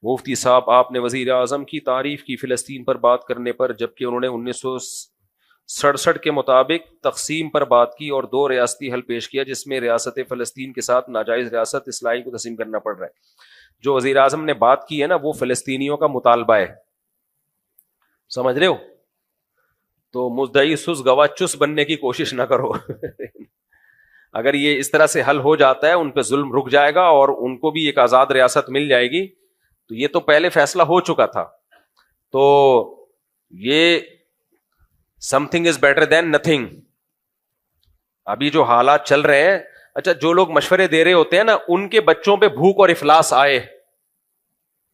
مفتی صاحب آپ نے وزیر اعظم کی تعریف کی فلسطین پر بات کرنے پر، جبکہ انہوں نے 1967 کے مطابق تقسیم پر بات کی اور 2 ریاستی حل پیش کیا، جس میں ریاست فلسطین کے ساتھ ناجائز ریاست اسرائیل کو تسلیم کرنا پڑ رہا ہے۔ جو وزیر اعظم نے بات کی ہے نا، وہ فلسطینیوں کا مطالبہ ہے، سمجھ رہے ہو؟ تو مدعی سس گواہ چس بننے کی کوشش نہ کرو۔ اگر یہ اس طرح سے حل ہو جاتا ہے، ان پہ ظلم رک جائے گا اور ان کو بھی ایک آزاد ریاست مل جائے گی، تو یہ تو پہلے فیصلہ ہو چکا تھا۔ تو یہ some thing is better than nothing. ابھی جو حالات چل رہے ہیں، اچھا جو لوگ مشورے دے رہے ہوتے ہیں نا، ان کے بچوں پہ بھوک اور افلاس آئے،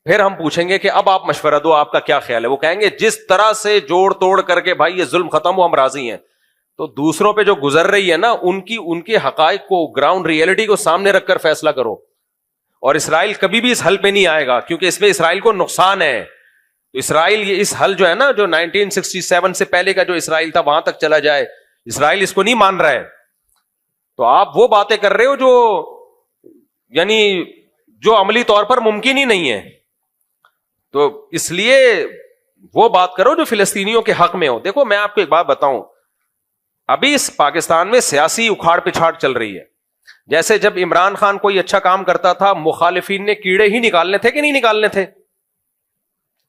پھر ہم پوچھیں گے کہ اب آپ مشورہ دو، آپ کا کیا خیال ہے؟ وہ کہیں گے جس طرح سے جوڑ توڑ کر کے بھائی یہ ظلم ختم ہو، ہم راضی ہیں۔ تو دوسروں پہ جو گزر رہی ہے نا، ان کے حقائق کو، گراؤنڈ ریئلٹی کو سامنے رکھ کر فیصلہ کرو۔ اور اسرائیل کبھی بھی اس حل پہ نہیں آئے گا، کیونکہ اس میں اسرائیل کو نقصان ہے۔ تو اسرائیل یہ اس حل جو ہے نا، جو 1967 سے پہلے کا جو اسرائیل تھا، وہاں تک چلا جائے، اسرائیل اس کو نہیں مان رہا ہے۔ تو آپ وہ باتیں کر رہے ہو جو یعنی جو عملی طور پر ممکن ہی نہیں ہے۔ تو اس لیے وہ بات کرو جو فلسطینیوں کے حق میں ہو۔ دیکھو میں آپ کو ایک بات بتاؤں، ابھی اس پاکستان میں سیاسی اکھاڑ پچھاڑ چل رہی ہے۔ جیسے جب عمران خان کوئی اچھا کام کرتا تھا، مخالفین نے کیڑے ہی نکالنے تھے کہ نہیں نکالنے تھے؟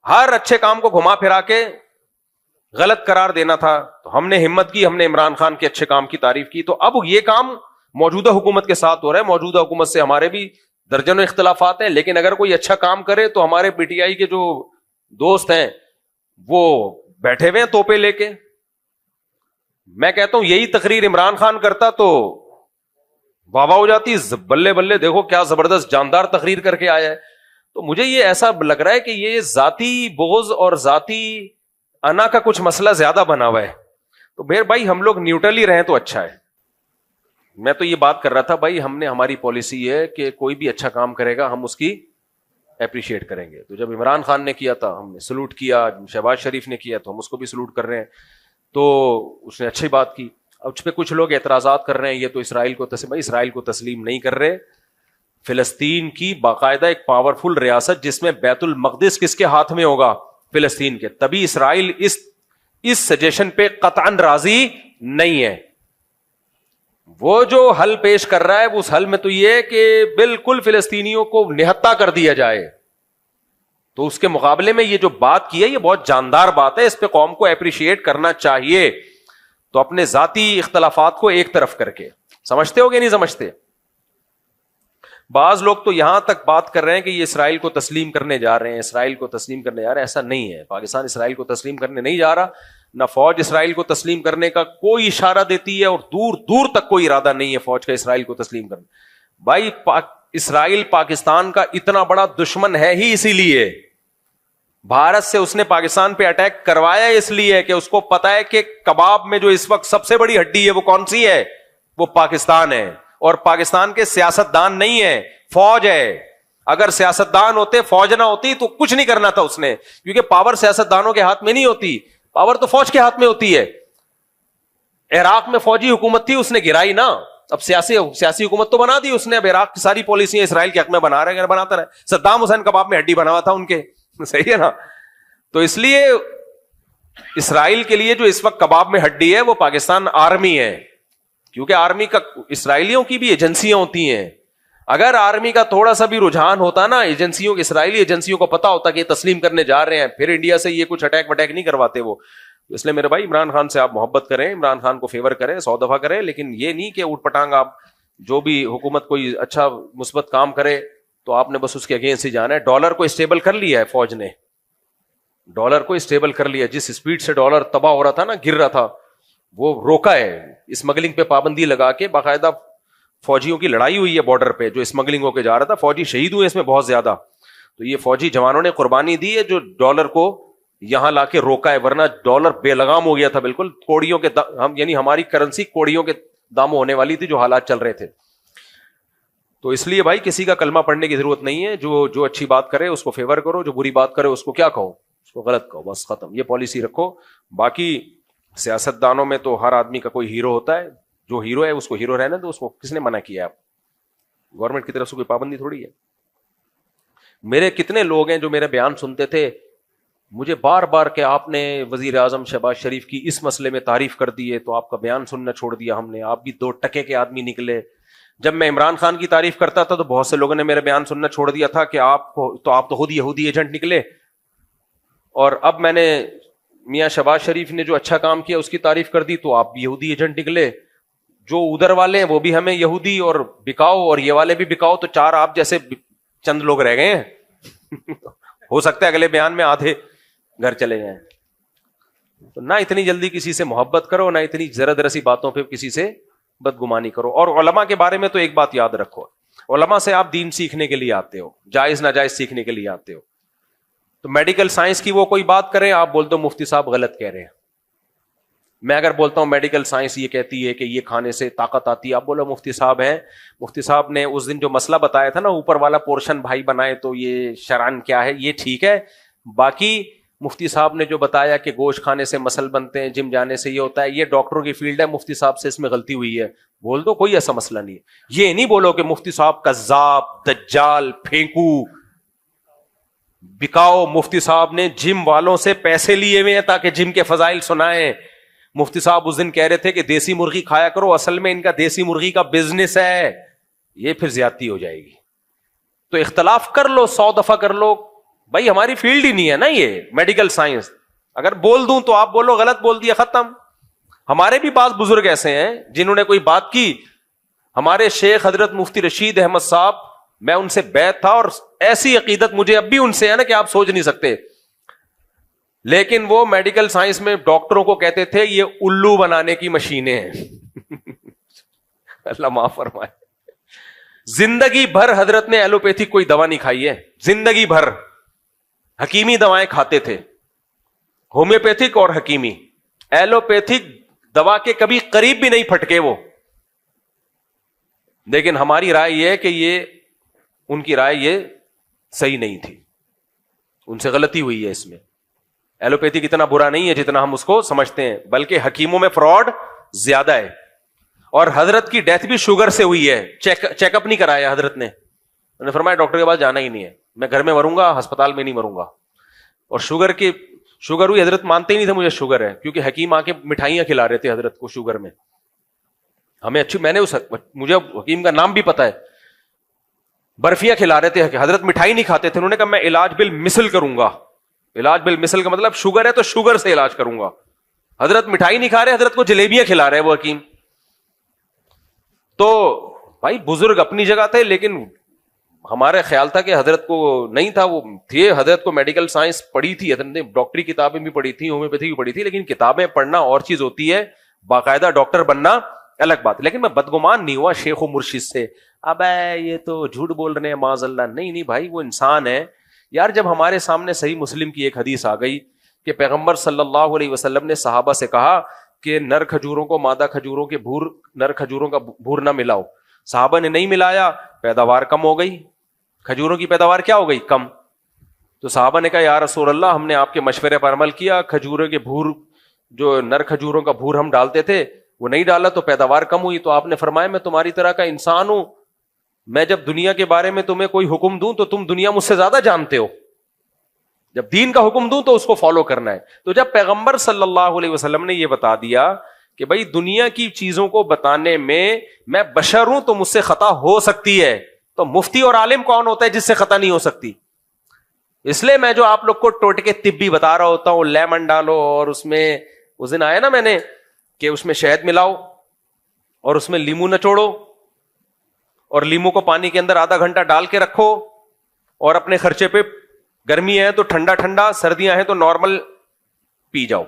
ہر اچھے کام کو گھما پھرا کے غلط قرار دینا تھا۔ تو ہم نے ہمت کی، ہم نے عمران خان کے اچھے کام کی تعریف کی۔ تو اب یہ کام موجودہ حکومت کے ساتھ ہو رہا ہے۔ موجودہ حکومت سے ہمارے بھی درجنوں اختلافات ہیں، لیکن اگر کوئی اچھا کام کرے تو ہمارے پی ٹی آئی کے جو دوست ہیں وہ بیٹھے ہوئے ہیں توپے لے کے۔ میں کہتا ہوں یہی تقریر عمران خان کرتا تو واہ واہ ہو جاتی، بلے بلے دیکھو کیا زبردست جاندار تقریر کر کے آیا ہے۔ تو مجھے یہ ایسا لگ رہا ہے کہ یہ ذاتی بغض اور ذاتی انا کا کچھ مسئلہ زیادہ بنا ہوا ہے۔ تو پھر بھائی ہم لوگ نیوٹرل ہی رہیں تو اچھا ہے۔ میں تو یہ بات کر رہا تھا بھائی، ہم نے ہماری پالیسی ہے کہ کوئی بھی اچھا کام کرے گا ہم اس کی اپریشیٹ کریں گے۔ تو جب عمران خان نے کیا تھا ہم نے سلوٹ کیا، شہباز شریف نے کیا تو ہم اس کو بھی سلوٹ کر رہے ہیں۔ تو اس نے اچھی بات کی۔ اب اس پہ کچھ لوگ اعتراضات کر رہے ہیں، یہ تو اسرائیل کو تسلیم نہیں کر رہے۔ فلسطین کی باقاعدہ ایک پاورفل ریاست جس میں بیت المقدس کس کے ہاتھ میں ہوگا؟ فلسطین کے۔ تبھی اسرائیل اس سجیشن پہ قطعاً راضی نہیں ہے۔ وہ جو حل پیش کر رہا ہے، وہ اس حل میں تو یہ ہے کہ بالکل فلسطینیوں کو نہتا کر دیا جائے۔ تو اس کے مقابلے میں یہ جو بات کی ہے یہ بہت جاندار بات ہے، اس پہ قوم کو اپریشیٹ کرنا چاہیے۔ تو اپنے ذاتی اختلافات کو ایک طرف کر کے، سمجھتے ہو کہ نہیں سمجھتے؟ بعض لوگ تو یہاں تک بات کر رہے ہیں کہ یہ اسرائیل کو تسلیم کرنے جا رہے ہیں، اسرائیل کو تسلیم کرنے جا رہے ہیں۔ ایسا نہیں ہے، پاکستان اسرائیل کو تسلیم کرنے نہیں جا رہا، نہ فوج اسرائیل کو تسلیم کرنے کا کوئی اشارہ دیتی ہے، اور دور دور تک کوئی ارادہ نہیں ہے فوج کا اسرائیل کو تسلیم کرنا۔ بھائی اسرائیل پاکستان کا اتنا بڑا دشمن ہے ہی اسی لیے، بھارت سے اس نے پاکستان پہ اٹیک کروایا اس لیے کہ اس کو پتا ہے کہ کباب میں جو اس وقت سب سے بڑی ہڈی ہے وہ کون سی ہے؟ وہ پاکستان ہے۔ اور پاکستان کے سیاست دان نہیں ہے، فوج ہے۔ اگر سیاست دان ہوتے، فوج نہ ہوتی تو کچھ نہیں کرنا تھا اس نے، کیونکہ پاور سیاست دانوں کے ہاتھ میں نہیں ہوتی، پاور تو فوج کے ہاتھ میں ہوتی ہے۔ عراق میں فوجی حکومت تھی، اس نے گرائی نا، اب سیاسی حکومت تو بنا دی اس نے۔ اب عراق کی ساری پالیسیاں اسرائیل کے حق میں بنا رہے ہیں، بناتا رہے۔ صدام حسین کباب میں ہڈی بنا ہوا تھا ان کے، صحیح ہے نا؟ تو اس لیے اسرائیل کے لیے جو اس وقت کباب میں ہڈی ہے وہ پاکستان آرمی ہے، کیونکہ آرمی کا اسرائیلیوں کی بھی ایجنسیاں ہوتی ہیں۔ اگر آرمی کا تھوڑا سا بھی رجحان ہوتا نا، اسرائیلی ایجنسیوں کو پتا ہوتا کہ یہ تسلیم کرنے جا رہے ہیں، پھر انڈیا سے یہ کچھ اٹیک وٹیک نہیں کرواتے وہ۔ اس لیے میرے بھائی عمران خان سے آپ محبت کریں، عمران خان کو فیور کریں، 100 دفعہ کریں، لیکن یہ نہیں کہ اوٹ پٹانگ آپ جو بھی حکومت کوئی اچھا مثبت کام کرے تو آپ نے بس اس کے اگینسٹ ہی جانا ہے۔ ڈالر کو اسٹیبل کر لیا ہے فوج نے، ڈالر کو اسٹیبل کر لیا۔ جس سپیڈ سے ڈالر تباہ ہو رہا تھا نا، گر رہا تھا، وہ روکا ہے۔ اسمگلنگ پہ پابندی لگا کے باقاعدہ فوجیوں کی لڑائی ہوئی ہے بارڈر پہ، جو اسمگلنگ ہو کے جا رہا تھا، فوجی شہید ہوئے اس میں بہت زیادہ۔ تو یہ فوجی جوانوں نے قربانی دی ہے جو ڈالر کو یہاں لا کے روکا ہے، ورنہ ڈالر بے لگام ہو گیا تھا بالکل، کوڑیوں کے یعنی ہماری کرنسی کوڑیوں کے داموں ہونے والی تھی جو حالات چل رہے تھے۔ تو اس لیے بھائی کسی کا کلمہ پڑھنے کی ضرورت نہیں ہے، جو اچھی بات کرے اس کو فیور کرو، جو بری بات کرے اس کو کیا کہو؟ اس کو غلط کہو، بس ختم۔ یہ پالیسی رکھو۔ باقی سیاست دانوں میں تو ہر آدمی کا کوئی ہیرو ہوتا ہے، جو ہیرو ہے اس کو ہیرو رہنا، تو اس کو کس نے منع کیا ہے؟ گورنمنٹ کی طرف سے کوئی پابندی تھوڑی ہے۔ میرے کتنے لوگ ہیں جو میرے بیان سنتے تھے, مجھے بار بار کہ آپ نے وزیر اعظم شہباز شریف کی اس مسئلے میں تعریف کر دی ہے تو آپ کا بیان سننا چھوڑ دیا ہم نے, آپ بھی 2 ٹکے کے آدمی نکلے. جب میں عمران خان کی تعریف کرتا تھا تو بہت سے لوگوں نے میرا بیان سننا چھوڑ دیا تھا کہ آپ تو خود یہودی ایجنٹ نکلے. اور اب میں نے میاں شہباز شریف نے جو اچھا کام کیا اس کی تعریف کر دی تو آپ بھی یہودی ایجنٹ نکلے. جو ادھر والے ہیں وہ بھی ہمیں یہودی اور بکاؤ, اور یہ والے بھی بکاؤ, تو 4 آپ جیسے چند لوگ رہ گئے ہیں. ہو سکتا ہے اگلے بیان میں آدھے گھر چلے جائیں. تو نہ اتنی جلدی کسی سے محبت کرو, نہ اتنی ذرا سی باتوں پہ کسی سے بدگمانی کرو. اور علماء کے بارے میں تو ایک بات یاد رکھو, علماء سے آپ دین سیکھنے کے لیے آتے ہو, جائز ناجائز سیکھنے کے لیے آتے ہو. تو میڈیکل سائنس کی وہ کوئی بات کریں, آپ بول دو مفتی صاحب غلط کہہ رہے ہیں. میں اگر بولتا ہوں میڈیکل سائنس یہ کہتی ہے کہ یہ کھانے سے طاقت آتی ہے, آپ بولو مفتی صاحب ہیں, مفتی صاحب نے اس دن جو مسئلہ بتایا تھا نا, اوپر والا پورشن بھائی بنائے تو یہ شرعن کیا ہے, یہ ٹھیک ہے. باقی مفتی صاحب نے جو بتایا کہ گوشت کھانے سے مسل بنتے ہیں, جم جانے سے یہ ہوتا ہے, یہ ڈاکٹروں کی فیلڈ ہے, مفتی صاحب سے اس میں غلطی ہوئی ہے, بول دو, کوئی ایسا مسئلہ نہیں ہے. یہ نہیں بولو کہ مفتی صاحب کذاب, دجال, پھینکو, بکاؤ, مفتی صاحب نے جم والوں سے پیسے لیے ہوئے ہیں تاکہ جم کے فضائل سنائیں. مفتی صاحب اس دن کہہ رہے تھے کہ دیسی مرغی کھایا کرو, اصل میں ان کا دیسی مرغی کا بزنس ہے. یہ پھر زیادتی ہو جائے گی. تو اختلاف کر لو, 100 دفعہ کر لو, بھائی ہماری فیلڈ ہی نہیں ہے نا یہ میڈیکل سائنس. اگر بول دوں تو آپ بولو غلط بول دیا, ختم. ہمارے بھی بعض بزرگ ایسے ہیں جنہوں نے کوئی بات کی, ہمارے شیخ حضرت مفتی رشید احمد صاحب, میں ان سے بیعت تھا اور ایسی عقیدت مجھے اب بھی ان سے ہے نا کہ آپ سوچ نہیں سکتے. لیکن وہ میڈیکل سائنس میں ڈاکٹروں کو کہتے تھے یہ الو بنانے کی مشینیں ہیں. اللہ معاف فرمائے. زندگی بھر حضرت نے ایلوپیتھک کوئی دوا نہیں کھائی ہے, زندگی بھر حکیمی دوائیں کھاتے تھے, ہومیوپیتھک اور حکیمی. ایلوپیتھک دوا کے کبھی قریب بھی نہیں پھٹکے وہ. لیکن ہماری رائے یہ ہے کہ یہ ان کی رائے یہ صحیح نہیں تھی, ان سے غلطی ہوئی ہے اس میں. ایلوپیتھک اتنا برا نہیں ہے جتنا ہم اس کو سمجھتے ہیں, بلکہ حکیموں میں فراڈ زیادہ ہے. اور حضرت کی ڈیتھ بھی شوگر سے ہوئی ہے, چیک اپ نہیں کرایا حضرت نے. انہوں نے فرمایا ڈاکٹر کے پاس جانا ہی نہیں ہے, میں گھر میں مروں گا, ہسپتال میں نہیں مروں گا. اور شوگر ہوئی, حضرت مانتے ہی نہیں تھے مجھے شوگر ہے, کیونکہ حکیم آ کے مٹھائیاں کھلا رہے تھے حضرت کو شوگر میں. ہمیں اچھی, میں نے مجھے حکیم کا نام بھی پتا ہے, برفیاں کھلا رہے تھے. حضرت مٹھائی نہیں کھاتے تھے, انہوں نے کہا میں علاج بالمثل کروں گا. علاج بالمثل کا مطلب شوگر ہے تو شوگر سے علاج کروں گا. حضرت مٹھائی نہیں کھا رہے, حضرت کو جلیبیاں کھلا رہے وہ حکیم. تو بھائی بزرگ اپنی جگہ تھے, لیکن ہمارا خیال تھا کہ حضرت کو نہیں تھا, وہ تھے, حضرت کو میڈیکل سائنس پڑھی تھی, حضرت نے ڈاکٹری کتابیں بھی پڑھی تھی, ہومیوپیتھی بھی پڑھی تھی. لیکن کتابیں پڑھنا اور چیز ہوتی ہے, باقاعدہ ڈاکٹر بننا الگ بات. لیکن میں بدگمان نہیں ہوا شیخ و مرشد سے, اب یہ تو جھوٹ بول رہے ہیں معاذ اللہ. نہیں بھائی, وہ انسان ہے یار. جب ہمارے سامنے صحیح مسلم کی ایک حدیث آ گئی کہ پیغمبر صلی اللہ علیہ وسلم نے صحابہ سے کہا کہ نر کھجوروں کو مادہ کھجوروں کے نر کھجوروں کا بھور نہ ملاؤ. صحابہ نے نہیں ملایا, پیداوار کم ہو گئی, کھجوروں کی پیداوار کیا ہو گئی, کم. تو صحابہ نے کہا یا رسول اللہ, ہم نے آپ کے مشورے پر عمل کیا, کھجوروں کے بھور, جو نر کھجوروں کا بھور ہم ڈالتے تھے وہ نہیں ڈالا تو پیداوار کم ہوئی. تو آپ نے فرمایا میں تمہاری طرح کا انسان ہوں, میں جب دنیا کے بارے میں تمہیں کوئی حکم دوں تو تم دنیا مجھ سے زیادہ جانتے ہو, جب دین کا حکم دوں تو اس کو فالو کرنا ہے. تو جب پیغمبر صلی اللہ علیہ وسلم نے یہ بتا دیا کہ بھائی دنیا کی چیزوں کو بتانے میں بشر ہوں تو مجھ سے خطا ہو سکتی ہے, تو مفتی اور عالم کون ہوتا ہے جس سے خطا نہیں ہو سکتی؟ اس لیے میں جو آپ لوگ کو ٹوٹکے طبی بتا رہا ہوتا ہوں, لیمن ڈالو اور اس میں اس دن آیا نا میں نے کہ اس میں شہد ملاؤ اور اس میں لیمو نچوڑو اور لیمو کو پانی کے اندر آدھا گھنٹہ ڈال کے رکھو اور اپنے خرچے پہ, گرمی ہے تو ٹھنڈا ٹھنڈا, سردیاں ہیں تو نارمل پی جاؤ,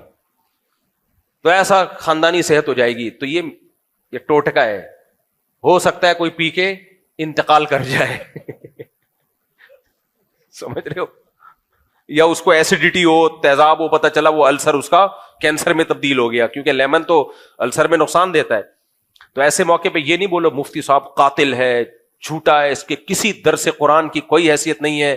تو ایسا خاندانی صحت ہو جائے گی. تو یہ ٹوٹکا ہے, ہو سکتا ہے کوئی پی کے انتقال کر جائے. سمجھ رہے ہو, یا اس کو ایسیڈیٹی ہو, تیزاب ہو, پتہ چلا وہ السر اس کا کینسر میں تبدیل ہو گیا, کیونکہ لیمن تو السر میں نقصان دیتا ہے. تو ایسے موقع پہ یہ نہیں بولو مفتی صاحب قاتل ہے, جھوٹا ہے, اس کے کسی درس قرآن کی کوئی حیثیت نہیں ہے.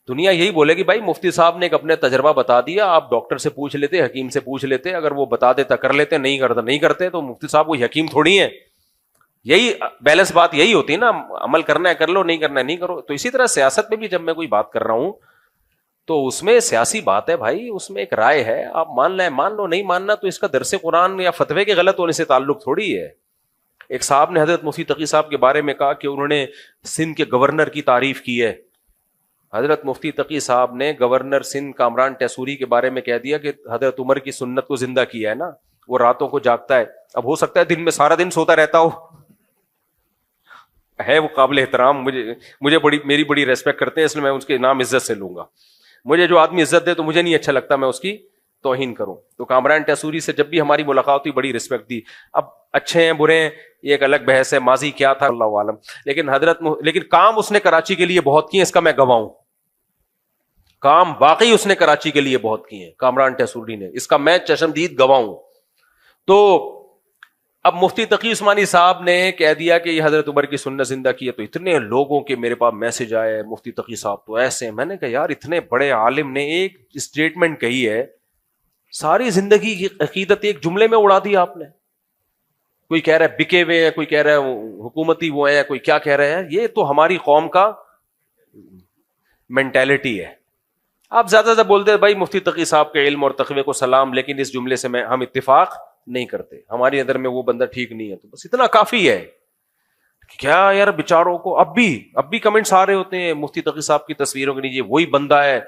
دنیا یہی بولے گی بھائی مفتی صاحب نے ایک اپنے تجربہ بتا دیا, آپ ڈاکٹر سے پوچھ لیتے, حکیم سے پوچھ لیتے, اگر وہ بتا دیتا کر لیتے, نہیں کرتا نہیں کرتے, تو مفتی صاحب کوئی حکیم تھوڑی ہیں. یہی بیلنس بات یہی ہوتی ہے نا, عمل کرنا ہے کر لو, نہیں کرنا ہے نہیں کرو. تو اسی طرح سیاست میں بھی جب میں کوئی بات کر رہا ہوں تو اس میں سیاسی بات ہے بھائی, اس میں ایک رائے ہے, آپ مان لیں مان لو, نہیں ماننا تو اس کا درس قرآن یا فتوے کے غلط ہونے سے تعلق تھوڑی ہے. ایک صاحب نے حضرت مفتی تقی صاحب کے بارے میں کہا کہ انہوں نے سندھ کے گورنر کی تعریف کی ہے. حضرت مفتی تقی صاحب نے گورنر سندھ کامران ٹیسوری کے بارے میں کہہ دیا کہ حضرت عمر کی سنت کو زندہ کیا ہے نا, وہ راتوں کو جاگتا ہے. اب ہو سکتا ہے دن میں سارا دن سوتا رہتا ہو, ہے وہ قابل احترام, مجھے میری بڑی ریسپیکٹ کرتے ہیں, اس لیے میں اس کے نام عزت سے لوں گا. مجھے جو آدمی عزت دے تو مجھے نہیں اچھا لگتا میں اس کی توہین کروں. تو کامران ٹیسوری سے جب بھی ہماری ملاقات ہوئی بڑی رسپیکٹ دی. اب اچھے ہیں برے ہیں یہ ایک الگ بحث ہے, ماضی کیا تھا اللہ عالم, لیکن کام اس نے کراچی کے لیے بہت کیے, اس کا میں گواہ ہوں. کام واقعی اس نے کراچی کے لیے بہت کیے ہیں کامران ٹیسوری نے, اس کا میں چشمدید گواہ ہوں. تو اب مفتی تقی عثمانی صاحب نے کہہ دیا کہ یہ حضرت عمر کی سنت زندہ کی ہے, تو اتنے لوگوں کے میرے پاس میسج آئے, مفتی تقی صاحب تو ایسے. میں نے کہا یار اتنے بڑے عالم نے ایک اسٹیٹمنٹ کہی ہے, ساری زندگی کی عقیدت ایک جملے میں اڑا دی آپ نے. کوئی کہہ رہا ہے بکے ہوئے ہیں, کوئی کہہ رہا ہے حکومتی وہ ہیں, کوئی کیا کہہ رہے ہیں. یہ تو ہماری قوم کا مینٹیلٹی ہے. آپ زیادہ زیادہ بولتے ہیں بھائی مفتی تقی صاحب کے علم اور تقوی کو سلام, لیکن اس جملے سے ہم اتفاق نہیں کرتے, ہماری نظر میں وہ بندہ ٹھیک نہیں ہے. تو بس اتنا کافی ہے. کیا یار بیچاروں کو اب بھی کمنٹس آ رہے ہوتے ہیں مفتی تقی صاحب کی تصویروں کے نیچے, وہی بندہ ہے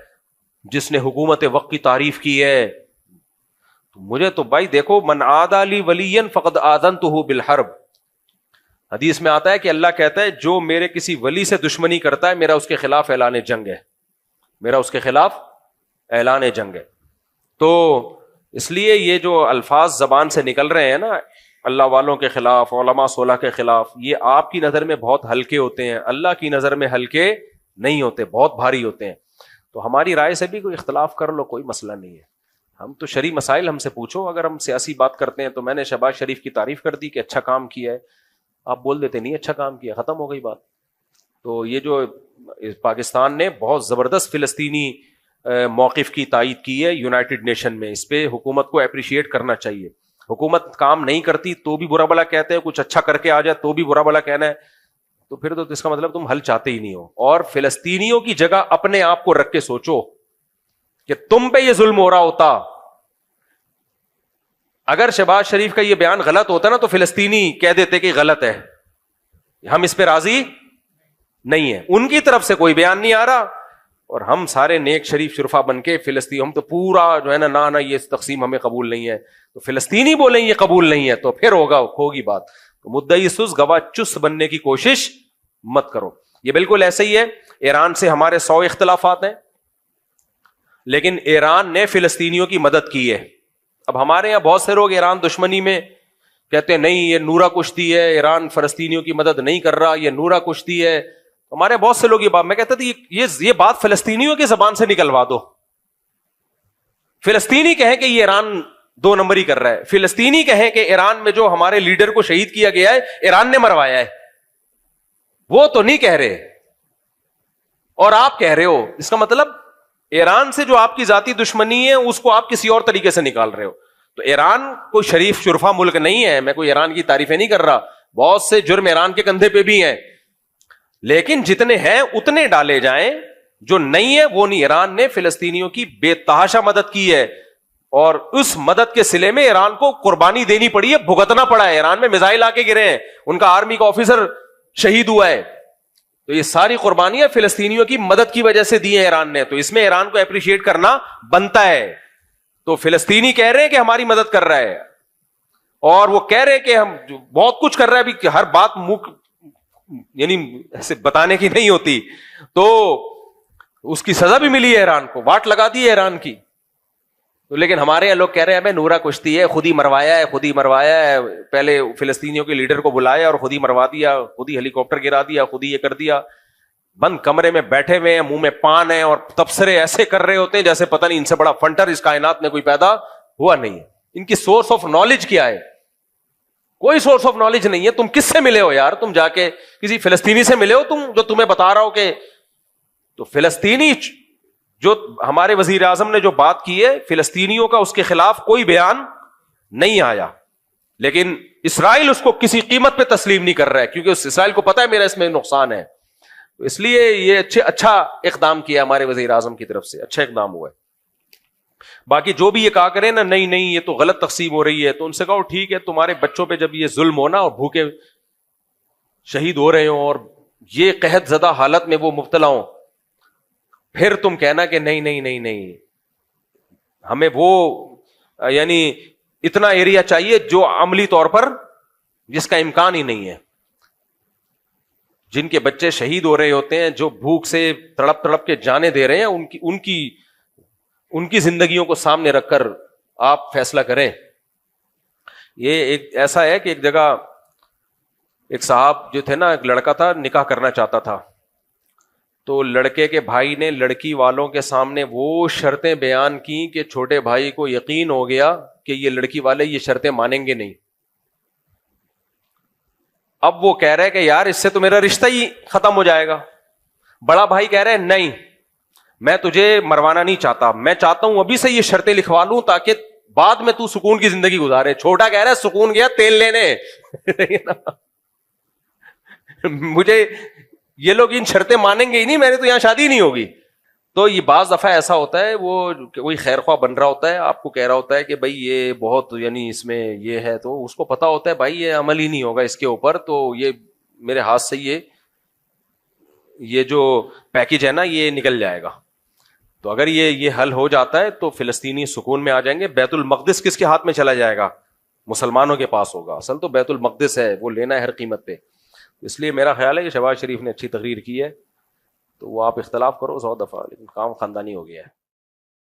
جس نے حکومت وقت کی تعریف کی ہے. تو مجھے تو بھائی دیکھو, من عادی لی ولیا فقد آذنتہ بالحرب, حدیث میں آتا ہے کہ اللہ کہتا ہے جو میرے کسی ولی سے دشمنی کرتا ہے میرا اس کے خلاف اعلان جنگ ہے, میرا اس کے خلاف اعلان جنگ ہے. تو اس لیے یہ جو الفاظ زبان سے نکل رہے ہیں نا اللہ والوں کے خلاف, علماء صلح کے خلاف, یہ آپ کی نظر میں بہت ہلکے ہوتے ہیں, اللہ کی نظر میں ہلکے نہیں ہوتے, بہت بھاری ہوتے ہیں. تو ہماری رائے سے بھی کوئی اختلاف کر لو, کوئی مسئلہ نہیں ہے. ہم تو شرعی مسائل ہم سے پوچھو. اگر ہم سیاسی بات کرتے ہیں تو میں نے شہباز شریف کی تعریف کر دی کہ اچھا کام کیا ہے, آپ بول دیتے نہیں اچھا کام کیا, ختم ہو گئی بات. تو یہ جو پاکستان نے بہت زبردست فلسطینی موقف کی تائید کی ہے یونائٹڈ نیشن میں, اس پہ حکومت کو اپریشیٹ کرنا چاہیے. حکومت کام نہیں کرتی تو بھی برا بلا کہتے ہیں, کچھ اچھا کر کے آ جائے تو بھی برا بلا کہنا ہے, تو پھر تو اس کا مطلب تم حل چاہتے ہی نہیں ہو. اور فلسطینیوں کی جگہ اپنے آپ کو رکھ کے سوچو کہ تم پہ یہ ظلم ہو رہا ہوتا, اگر شہباز شریف کا یہ بیان غلط ہوتا نا تو فلسطینی کہہ دیتے کہ غلط ہے, ہم اس پہ راضی نہیں ہے. ان کی طرف سے کوئی بیان نہیں آ رہا اور ہم سارے نیک شریف شرفا بن کے فلسطین, ہم تو پورا جو ہے نا یہ تقسیم ہمیں قبول نہیں ہے, تو فلسطینی بولیں یہ قبول نہیں ہے تو پھر ہوگی بات. تو مدعی سست گواہ چست بننے کی کوشش مت کرو. یہ بالکل ایسے ہی ہے, ایران سے ہمارے 100 اختلافات ہیں لیکن ایران نے فلسطینیوں کی مدد کی ہے. اب ہمارے یہاں بہت سے لوگ ایران دشمنی میں کہتے ہیں نہیں یہ نورا کشتی ہے, ایران فلسطینیوں کی مدد نہیں کر رہا, یہ نورا کشتی ہے. ہمارے بہت سے لوگ یہ بات, میں کہتا تھا یہ بات فلسطینیوں کی زبان سے نکلوا دو. فلسطینی کہیں کہ یہ ایران 2 نمبری کر رہا ہے, فلسطینی کہیں کہ ایران میں جو ہمارے لیڈر کو شہید کیا گیا ہے ایران نے مروایا ہے, وہ تو نہیں کہہ رہے اور آپ کہہ رہے ہو. اس کا مطلب ایران سے جو آپ کی ذاتی دشمنی ہے اس کو آپ کسی اور طریقے سے نکال رہے ہو. تو ایران کوئی شریف شرفا ملک نہیں ہے, میں کوئی ایران کی تعریفیں نہیں کر رہا, بہت سے جرم ایران کے کندھے پہ بھی ہیں, لیکن جتنے ہیں اتنے ڈالے جائیں, جو نہیں ہے وہ نہیں. ایران نے فلسطینیوں کی بے تحاشا مدد کی ہے اور اس مدد کے صلے میں ایران کو قربانی دینی پڑی ہے, بھگتنا پڑا ہے. ایران میں میزائل آ کے گرے ہیں, ان کا آرمی کا آفیسر شہید ہوا ہے, تو یہ ساری قربانیاں فلسطینیوں کی مدد کی وجہ سے دی ہیں ایران نے, تو اس میں ایران کو اپریشیٹ کرنا بنتا ہے. تو فلسطینی کہہ رہے ہیں کہ ہماری مدد کر رہا ہے اور وہ کہہ رہے ہیں کہ ہم بہت کچھ کر رہا ہے, ابھی ہر بات یعنی ایسے بتانے کی نہیں ہوتی, تو اس کی سزا بھی ملی ہے ایران کو, واٹ لگا دی ہے ایران کی. تو لیکن ہمارے یہاں لوگ کہہ رہے ہیں ہمیں نورا کشتی ہے, خود ہی مروایا ہے, پہلے فلسطینیوں کے لیڈر کو بلایا اور خود ہی مروا دیا, خود ہی ہیلی کاپٹر گرا دیا, خود ہی یہ کر دیا. بند کمرے میں بیٹھے ہوئے ہیں, منہ میں پان ہے اور تبصرے ایسے کر رہے ہوتے ہیں جیسے پتہ نہیں ان سے بڑا فنٹر اس کائنات میں کوئی پیدا ہوا نہیں ہے. ان کی سورس آف نالج کیا ہے؟ کوئی سورس آف نالج نہیں ہے. تم کس سے ملے ہو یار؟ تم جا کے کسی فلسطینی سے ملے ہو تم, جو تمہیں بتا رہا ہو کہ, تو فلسطینی جو ہمارے وزیر اعظم نے جو بات کی ہے فلسطینیوں کا, اس کے خلاف کوئی بیان نہیں آیا. لیکن اسرائیل اس کو کسی قیمت پہ تسلیم نہیں کر رہا ہے، کیونکہ اس اسرائیل کو پتا ہے میرا اس میں نقصان ہے. اس لیے یہ اچھا اقدام کیا ہمارے وزیر اعظم کی طرف سے، اچھا اقدام ہوا ہے. باقی جو بھی یہ کہا کریں نا نہیں یہ تو غلط تقسیم ہو رہی ہے، تو ان سے کہو ٹھیک ہے، تمہارے بچوں پہ جب یہ ظلم ہونا اور بھوکے شہید ہو رہے ہوں اور یہ قحط زدہ حالت میں وہ مبتلا ہوں، پھر تم کہنا کہ نہیں ہمیں وہ یعنی اتنا ایریا چاہیے جو عملی طور پر جس کا امکان ہی نہیں ہے. جن کے بچے شہید ہو رہے ہوتے ہیں، جو بھوک سے تڑپ تڑپ کے جانے دے رہے ہیں، ان کی زندگیوں کو سامنے رکھ کر آپ فیصلہ کریں. یہ ایک ایسا ہے کہ ایک جگہ ایک صاحب جو تھے نا، ایک لڑکا تھا نکاح کرنا چاہتا تھا، تو لڑکے کے بھائی نے لڑکی والوں کے سامنے وہ شرطیں بیان کی کہ چھوٹے بھائی کو یقین ہو گیا کہ یہ لڑکی والے یہ شرطیں مانیں گے نہیں. اب وہ کہہ رہے کہ یار اس سے تو میرا رشتہ ہی ختم ہو جائے گا. بڑا بھائی کہہ رہے نہیں، میں تجھے مروانا نہیں چاہتا، میں چاہتا ہوں ابھی سے یہ شرطیں لکھوا لوں تاکہ بعد میں تو سکون کی زندگی گزارے. چھوٹا کہہ رہا ہے سکون گیا تیل لینے مجھے یہ لوگ ان شرطیں مانیں گے ہی نہیں، میں نے تو یہاں شادی نہیں ہوگی. تو یہ بعض دفعہ ایسا ہوتا ہے، وہ کوئی خیر خواہ بن رہا ہوتا ہے، آپ کو کہہ رہا ہوتا ہے کہ بھائی یہ بہت یعنی اس میں یہ ہے، تو اس کو پتا ہوتا ہے بھائی یہ عمل ہی نہیں ہوگا اس کے اوپر، تو یہ میرے ہاتھ سے یہ جو پیکج ہے نا یہ نکل جائے گا. تو اگر یہ حل ہو جاتا ہے تو فلسطینی سکون میں آ جائیں گے. بیت المقدس کس کے ہاتھ میں چلا جائے گا؟ مسلمانوں کے پاس ہوگا. اصل تو بیت المقدس ہے، وہ لینا ہے ہر قیمت پہ. اس لیے میرا خیال ہے کہ شہباز شریف نے اچھی تقریر کی ہے، تو وہ آپ اختلاف کرو 100 دفعہ، لیکن کام خاندانی ہو گیا ہے.